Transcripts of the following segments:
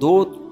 2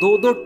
2-2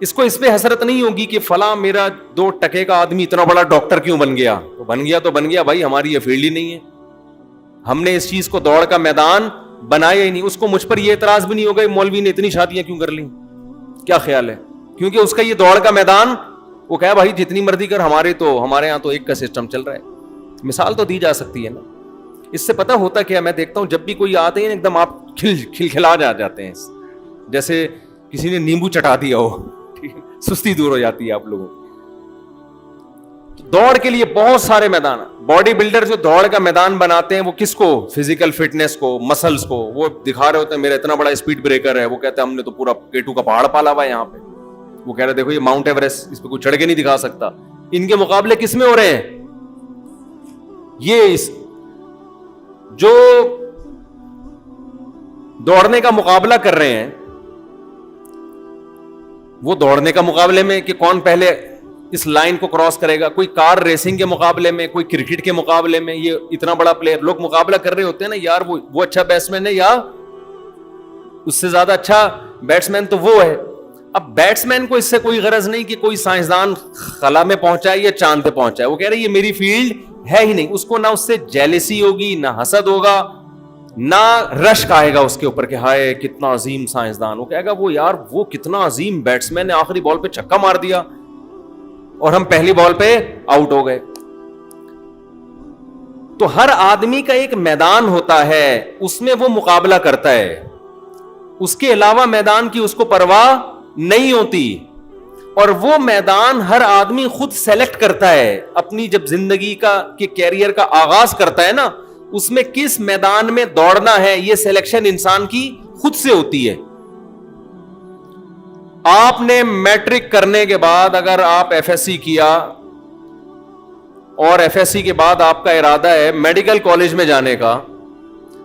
اس کو اس پہ حسرت نہیں ہوگی کہ فلاں میرا 2 ٹکے کا آدمی اتنا بڑا ڈاکٹر کیوں بن گیا. تو بن گیا بھائی, ہماری یہ فیلڈ ہی نہیں ہے, ہم نے اس چیز کو دوڑ کا میدان بنایا ہی نہیں. اس کو مجھ پر یہ اعتراض بھی نہیں ہوگا مولوی نے اتنی شادیاں کیوں کر لی, کیا خیال ہے, کیونکہ اس کا یہ دوڑ کا میدان, وہ کہا بھائی جتنی مرضی کر, ہمارے یہاں تو ایک کا سسٹم چل رہا ہے. مثال تو دی جا سکتی ہے نا. اس سے پتہ ہوتا کیا, میں دیکھتا ہوں جب بھی کوئی آتے ہیں ایک دم آپ کھلکھلا جاتے ہیں, جیسے کسی نے نیمبو چٹا دیا ہو, سستی دور ہو جاتی ہے آپ لوگوں. دوڑ کے لیے بہت سارے میدان. باڈی بلڈر جو دوڑ کا میدان بناتے ہیں وہ کس کو, فزیکل فٹنس کو, مسلز کو, وہ دکھا رہے ہوتے ہیں میرا اتنا بڑا اسپیڈ بریکر ہے. وہ کہتے ہیں ہم نے تو پورا K2 کا پہاڑ پالا ہوا ہے یہاں پہ. وہ کہہ رہے دیکھو یہ ماؤنٹ ایوریسٹ, اس پہ کوئی چڑھ کے نہیں دکھا سکتا. ان کے مقابلے کس میں ہو رہے ہیں, یہ جو دوڑنے کا مقابلہ کر رہے ہیں, وہ دوڑنے کا مقابلے میں کہ کون پہلے اس لائن کو کراس کرے گا. کوئی کار ریسنگ کے مقابلے میں, کوئی کرکٹ کے مقابلے میں, یہ اتنا بڑا پلیئر لوگ مقابلہ کر رہے ہوتے ہیں نا, یار وہ اچھا بیٹسمین ہے یا اس سے زیادہ اچھا بیٹسمین تو وہ ہے. اب بیٹسمین کو اس سے کوئی غرض نہیں کہ کوئی سائنسدان خلا میں پہنچائے یا چاند پہ پہنچائے. وہ کہہ رہے یہ میری فیلڈ ہے ہی نہیں. اس کو نہ اس سے جیلسی ہوگی, نہ حسد ہوگا, نہ رشک آئے گا اس کے اوپر کہ ہائے کتنا عظیم سائنسدان. وہ کہے گا وہ یار وہ کتنا عظیم بیٹسمین نے آخری بال پہ چھکا مار دیا اور ہم پہلی بال پہ آؤٹ ہو گئے. تو ہر آدمی کا ایک میدان ہوتا ہے, اس میں وہ مقابلہ کرتا ہے, اس کے علاوہ میدان کی اس کو پرواہ نہیں ہوتی. اور وہ میدان ہر آدمی خود سیلیکٹ کرتا ہے اپنی, جب زندگی کے کیریئر کا آغاز کرتا ہے نا, اس میں کس میدان میں دوڑنا ہے یہ سلیکشن انسان کی خود سے ہوتی ہے. آپ نے میٹرک کرنے کے بعد اگر آپ ایف ایس سی کیا اور ایف ایس سی کے بعد آپ کا ارادہ ہے میڈیکل کالج میں جانے کا,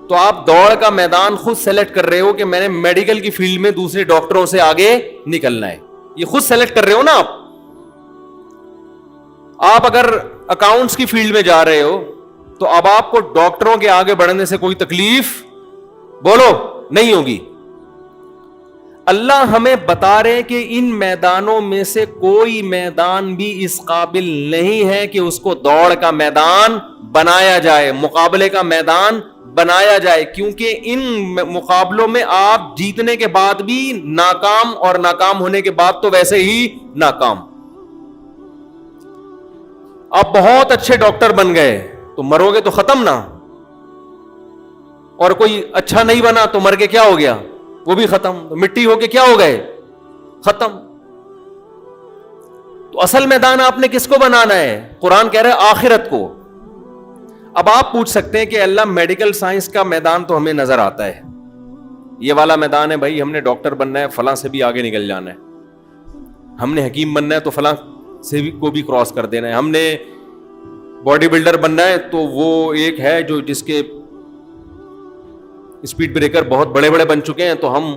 تو آپ دوڑ کا میدان خود سیلیکٹ کر رہے ہو کہ میں نے میڈیکل کی فیلڈ میں دوسرے ڈاکٹروں سے آگے نکلنا ہے. یہ خود سیلیکٹ کر رہے ہو نا آپ. آپ اگر اکاؤنٹس کی فیلڈ میں جا رہے ہو تو اب آپ کو ڈاکٹروں کے آگے بڑھنے سے کوئی تکلیف بولو نہیں ہوگی. اللہ ہمیں بتا رہے کہ ان میدانوں میں سے کوئی میدان بھی اس قابل نہیں ہے کہ اس کو دوڑ کا میدان بنایا جائے, مقابلے کا میدان بنایا جائے, کیونکہ ان مقابلوں میں آپ جیتنے کے بعد بھی ناکام اور ناکام ہونے کے بعد تو ویسے ہی ناکام. آپ بہت اچھے ڈاکٹر بن گئے تو مرو گے تو ختم نا, اور کوئی اچھا نہیں بنا تو مر کے کیا ہو گیا, وہ بھی ختم. مٹی ہو کے کیا ہو گئے, ختم. تو اصل میدان آپ نے کس کو بنانا ہے, قرآن کہہ رہا ہے آخرت کو. اب آپ پوچھ سکتے ہیں کہ اللہ میڈیکل سائنس کا میدان تو ہمیں نظر آتا ہے, یہ والا میدان ہے بھائی, ہم نے ڈاکٹر بننا ہے فلاں سے بھی آگے نکل جانا ہے, ہم نے حکیم بننا ہے تو فلاں سے بھی کو بھی کراس کر دینا ہے, ہم نے باڈی بلڈر بننا ہے تو وہ ایک ہے جو جس کے اسپیڈ بریکر بہت بڑے بڑے بن چکے ہیں تو ہم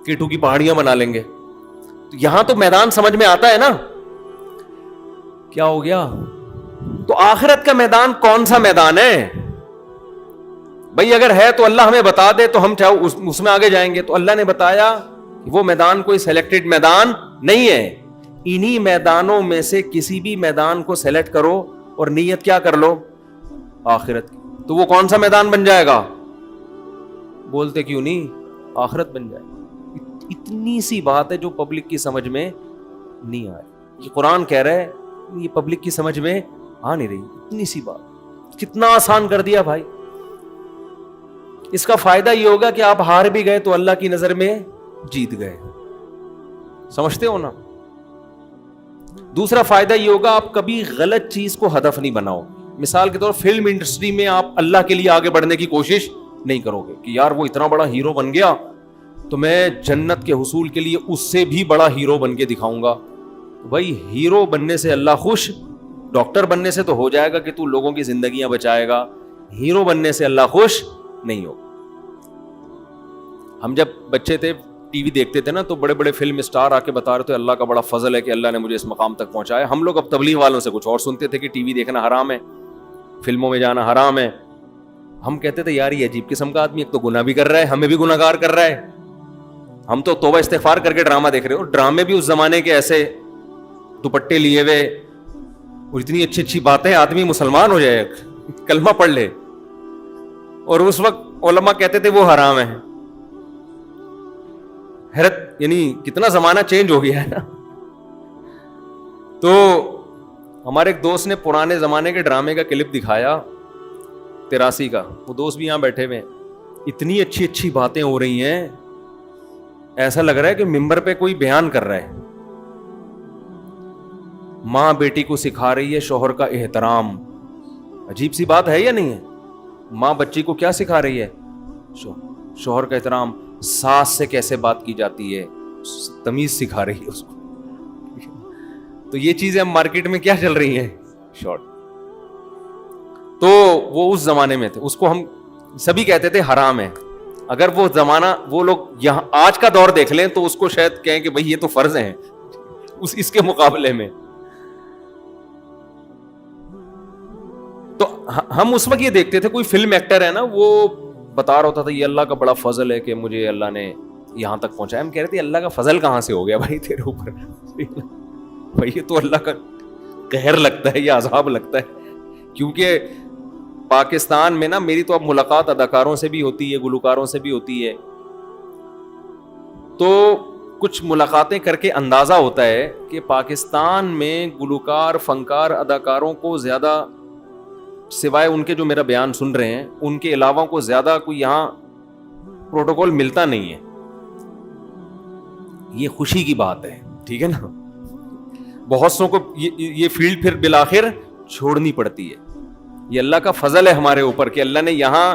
K2 کی پہاڑیاں بنا لیں گے. تو یہاں تو میدان سمجھ میں آتا ہے نا, کیا ہو گیا. تو آخرت کا میدان کون سا میدان ہے بھائی, اگر ہے تو اللہ ہمیں بتا دے تو ہم چاہو اس میں آگے جائیں گے. تو اللہ نے بتایا وہ میدان کوئی سلیکٹڈ میدان نہیں ہے, انہی میدانوں میں سے کسی بھی میدان کو سلیکٹ کرو اور نیت کیا کر لو, آخرت کی. تو وہ کون سا میدان بن جائے گا, بولتے کیوں نہیں, آخرت بن جائے. اتنی سی بات ہے جو پبلک کی سمجھ میں نہیں آ رہی. یہ قرآن کہہ رہا ہے, یہ پبلک کی سمجھ میں آ نہیں رہی. اتنی سی بات کتنا آسان کر دیا بھائی. اس کا فائدہ یہ ہوگا کہ آپ ہار بھی گئے تو اللہ کی نظر میں جیت گئے, سمجھتے ہو نا. دوسرا فائدہ یہ ہوگا آپ کبھی غلط چیز کو ہدف نہیں بناؤ. مثال کے طور فلم انڈسٹری میں آپ اللہ کے لیے آگے بڑھنے کی کوشش نہیں کرو گے کہ یار وہ اتنا بڑا ہیرو بن گیا تو میں جنت کے حصول کے لیے اس سے بھی بڑا ہیرو بن کے دکھاؤں گا. بھائی ہیرو بننے سے اللہ خوش, ڈاکٹر بننے سے تو ہو جائے گا کہ تو لوگوں کی زندگیاں بچائے گا, ہیرو بننے سے اللہ خوش نہیں ہوگا. ہم جب بچے تھے ٹی وی دیکھتے تھے نا تو بڑے بڑے فلم اسٹار آ کے بتا رہے تھے اللہ کا بڑا فضل ہے کہ اللہ نے مجھے اس مقام تک پہنچایا. ہم لوگ اب تبلیغ والوں سے کچھ اور سنتے تھے کہ ٹی وی دیکھنا حرام ہے, فلموں میں جانا حرام ہے. ہم کہتے تھے یار یہ عجیب قسم کا آدمی, ایک تو گناہ بھی کر رہا ہے, ہمیں بھی گناہگار کر رہا ہے. ہم تو توبہ استغفار کر کے ڈرامہ دیکھ رہے ہو. ڈرامے بھی اس زمانے کے ایسے دوپٹے لیے ہوئے اور اتنی اچھی اچھی باتیں, آدمی مسلمان ہو جائے, کلمہ پڑھ لے, اور اس وقت علماء کہتے تھے وہ حرام ہے. حیرت, یعنی کتنا زمانہ چینج ہو گیا ہے نا. تو ہمارے ایک دوست نے پرانے زمانے کے ڈرامے کا کلپ دکھایا 83 کا, وہ دوست بھی یہاں بیٹھے ہوئے ہیں. اتنی اچھی اچھی باتیں ہو رہی ہیں, ایسا لگ رہا ہے کہ ممبر پہ کوئی بیان کر رہا ہے. ماں بیٹی کو سکھا رہی ہے شوہر کا احترام. عجیب سی بات ہے یا نہیں ہے؟ ماں بچی کو کیا سکھا رہی ہے؟ شوہر کا احترام. ساس سے کیسے بات کی جاتی ہے, تمیز سکھا رہی ہے اس کو. تو یہ چیزیں ہم مارکیٹ میں کیا چل رہی ہیں, شارٹ. تو وہ اس زمانے میں تھے, اس کو ہم سبھی کہتے تھے حرام ہے. اگر وہ زمانہ وہ لوگ یہاں آج کا دور دیکھ لیں تو اس کو شاید کہیں کہ بھئی یہ تو فرض ہیں اس کے مقابلے میں. تو ہم اس وقت یہ دیکھتے تھے, کوئی فلم ایکٹر ہے نا, وہ بتا رہا ہوتا تھا یہ اللہ کا بڑا فضل ہے کہ مجھے اللہ نے یہاں تک پہنچایا. ہم کہہ رہے تھے اللہ کا فضل کہاں سے ہو گیا بھائی تیرے اوپر؟ بھائی یہ تو اللہ کا قہر لگتا ہے یا عذاب لگتا ہے. کیونکہ پاکستان میں نا, میری تو اب ملاقات اداکاروں سے بھی ہوتی ہے, گلوکاروں سے بھی ہوتی ہے, تو کچھ ملاقاتیں کر کے اندازہ ہوتا ہے کہ پاکستان میں گلوکار, فنکار, اداکاروں کو زیادہ, سوائے ان کے جو میرا بیان سن رہے ہیں, ان کے علاوہ کو زیادہ کوئی یہاں پروٹوکول ملتا نہیں ہے. یہ خوشی کی بات ہے, ٹھیک ہے نا. بہت سو کو یہ فیلڈ پھر بالآخر چھوڑنی پڑتی ہے. یہ اللہ کا فضل ہے ہمارے اوپر کہ اللہ نے یہاں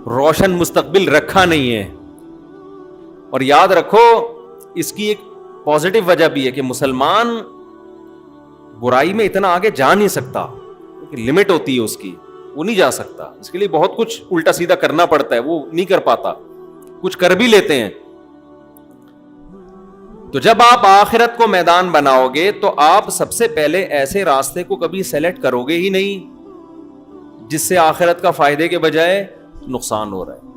روشن مستقبل رکھا نہیں ہے. اور یاد رکھو اس کی ایک پازیٹیو وجہ بھی ہے کہ مسلمان برائی میں اتنا آگے جا نہیں سکتا, لمٹ ہوتی ہے اس کی, وہ نہیں جا سکتا. اس کے لیے بہت کچھ الٹا سیدھا کرنا پڑتا ہے, وہ نہیں کر پاتا. کچھ کر بھی لیتے ہیں. تو جب آپ آخرت کو میدان بناؤ گے تو آپ سب سے پہلے ایسے راستے کو کبھی سیلیکٹ کرو گے ہی نہیں جس سے آخرت کا فائدے کے بجائے نقصان ہو رہا ہے.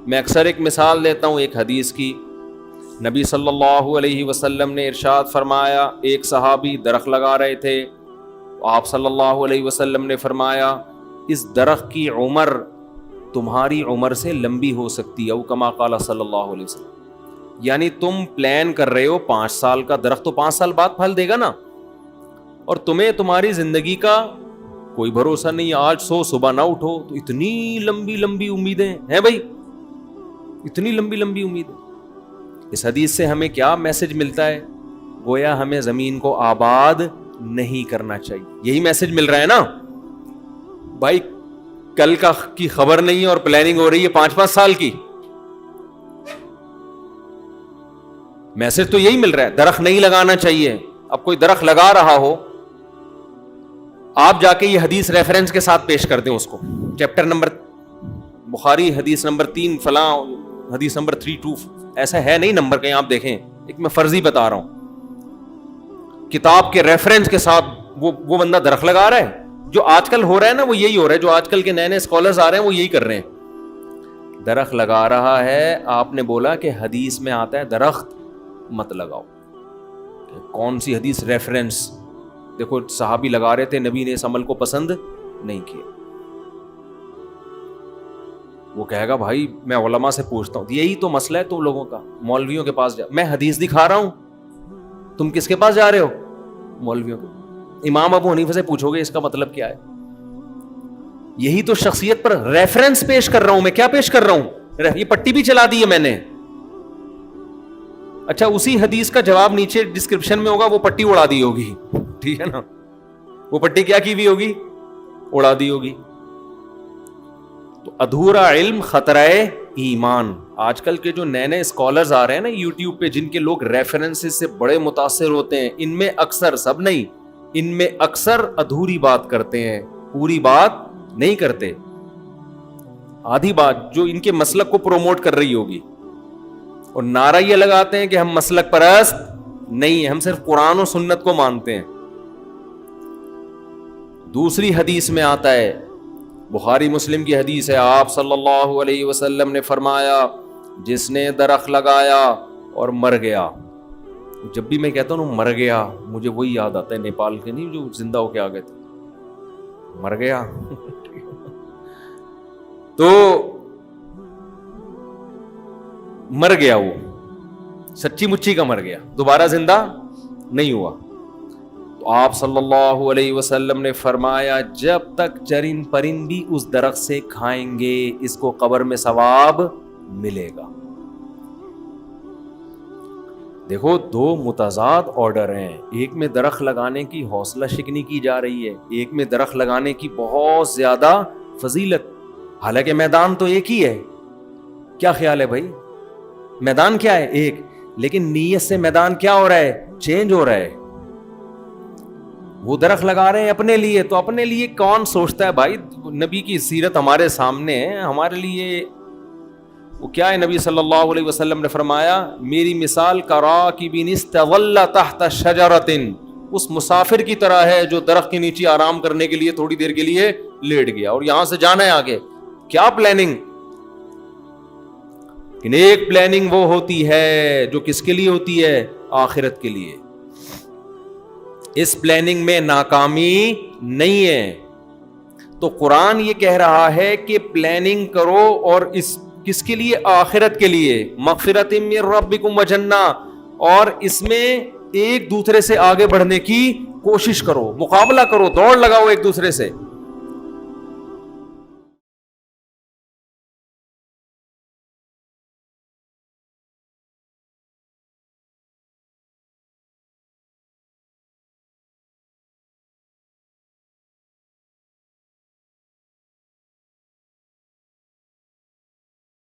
میں اکثر ایک مثال دیتا ہوں ایک حدیث کی. نبی صلی اللہ علیہ وسلم نے ارشاد فرمایا, ایک صحابی درخت لگا رہے تھے, آپ صلی اللہ علیہ وسلم نے فرمایا اس درخت کی عمر تمہاری عمر سے لمبی ہو سکتی ہے, او کما قال صلی اللہ علیہ وسلم. یعنی تم پلان کر رہے ہو 5 سال کا, درخت تو 5 سال بعد پھل دے گا نا, اور تمہیں تمہاری زندگی کا کوئی بھروسہ نہیں, آج سو صبح نہ اٹھو. تو اتنی لمبی لمبی امیدیں ہیں بھائی, اتنی لمبی لمبی امیدیں. اس حدیث سے ہمیں کیا میسج ملتا ہے؟ گویا ہمیں زمین کو آباد نہیں کرنا چاہیے. یہی میسج مل رہا ہے نا بھائی. کل کا کی خبر نہیں ہے اور پلاننگ ہو رہی ہے 5-5 سال کی. میسج تو یہی مل رہا ہے, درخت نہیں لگانا چاہیے. اب کوئی درخت لگا رہا ہو, آپ جا کے یہ حدیث ریفرنس کے ساتھ پیش کر دیں اس کو, چیپٹر نمبر بخاری حدیث نمبر 3 فلاں, حدیث نمبر 32, ایسا ہے نہیں نمبر کہیں آپ دیکھیں, ایک میں فرضی بتا رہا ہوں. کتاب کے ریفرنس کے ساتھ وہ بندہ درخت لگا رہا ہے. جو آج کل ہو رہا ہے نا وہ یہی ہو رہا ہے, جو آج کل کے نئے نئے اسکالرز آ رہے ہیں وہ یہی کر رہے ہیں. درخت لگا رہا ہے, آپ نے بولا کہ حدیث میں آتا ہے درخت مت لگاؤ. کون سی حدیث ریفرنس؟ دیکھو صحابی لگا رہے تھے, نبی نے اس عمل کو پسند نہیں کیا. وہ کہے گا بھائی میں علماء سے پوچھتا ہوں. یہی تو مسئلہ ہے تم لوگوں کا, مولویوں کے پاس میں حدیث دکھا رہا ہوں, تم کس کے پاس جا رہے ہو؟ مولویوں کے. امام ابو حنیفہ سے پوچھو گے اس کا مطلب کیا ہے. یہی تو شخصیت پر ریفرنس پیش کر رہا ہوں میں. کیا پیش کر رہا ہوں؟ یہ پٹی بھی چلا دی ہے میں نے. اچھا اسی حدیث کا جواب نیچے ڈسکرپشن میں ہوگا, وہ پٹی اڑا دی ہوگی, ٹھیک ہے نا. وہ پٹی کیا کی ہوئی ہوگی؟ اڑا دی ہوگی. تو ادھورا علم خطرہ ایمان. آج کل کے جو نئے نئے اسکالرز آ رہے ہیں نا یوٹیوب پہ, جن کے لوگ ریفرنسز سے بڑے متاثر ہوتے ہیں, ان میں اکثر, سب نہیں, ان میں اکثر ادھوری بات کرتے ہیں, پوری بات نہیں کرتے. آدھی بات جو ان کے مسلک کو پروموٹ کر رہی ہوگی, اور نعرہ یہ لگاتے ہیں کہ ہم مسلک پرست نہیں ہیں, ہم صرف قرآن و سنت کو مانتے ہیں. دوسری حدیث میں آتا ہے, بخاری مسلم کی حدیث ہے, آپ صلی اللہ علیہ وسلم نے فرمایا جس نے درخت لگایا اور مر گیا. جب بھی میں کہتا ہوں مر گیا, مجھے وہی یاد آتا ہے نیپال کے نہیں جو زندہ ہو کے آ گئے تھے, مر گیا. تو مر گیا, وہ سچی مچی کا مر گیا, دوبارہ زندہ نہیں ہوا. تو آپ صلی اللہ علیہ وسلم نے فرمایا جب تک چرند پرند بھی اس درخت سے کھائیں گے اس کو قبر میں ثواب ملے گا. دیکھو دو متضاد آرڈر ہیں, ایک میں درخت لگانے کی حوصلہ شکنی کی جا رہی ہے, ایک میں درخت لگانے کی بہت زیادہ فضیلت, حالانکہ میدان تو ایک ہی ہے. کیا خیال ہے بھائی, میدان کیا ہے ایک, لیکن نیت سے میدان کیا ہو رہا ہے, چینج ہو رہا ہے. وہ درخت لگا رہے ہیں اپنے لیے, تو اپنے لیے کون سوچتا ہے بھائی, نبی کی سیرت ہمارے سامنے ہے, ہمارے لیے وہ کیا ہے. نبی صلی اللہ علیہ وسلم نے فرمایا میری مثال کراکب استظل تحت شجرۃ, اس مسافر کی طرح ہے جو درخت کے نیچے آرام کرنے کے لیے تھوڑی دیر کے لیے لیٹ گیا اور یہاں سے جانا ہے آگے. کیا پلاننگ, ایک پلاننگ وہ ہوتی ہے جو کس کے لیے ہوتی ہے, آخرت کے لیے. اس پلاننگ میں ناکامی نہیں ہے. تو قرآن یہ کہہ رہا ہے کہ پلاننگ کرو, اور اس کس کے لیے, آخرت کے لیے. مغفرۃ من ربکم وجنہ, اور اس میں ایک دوسرے سے آگے بڑھنے کی کوشش کرو, مقابلہ کرو, دوڑ لگاؤ ایک دوسرے سے.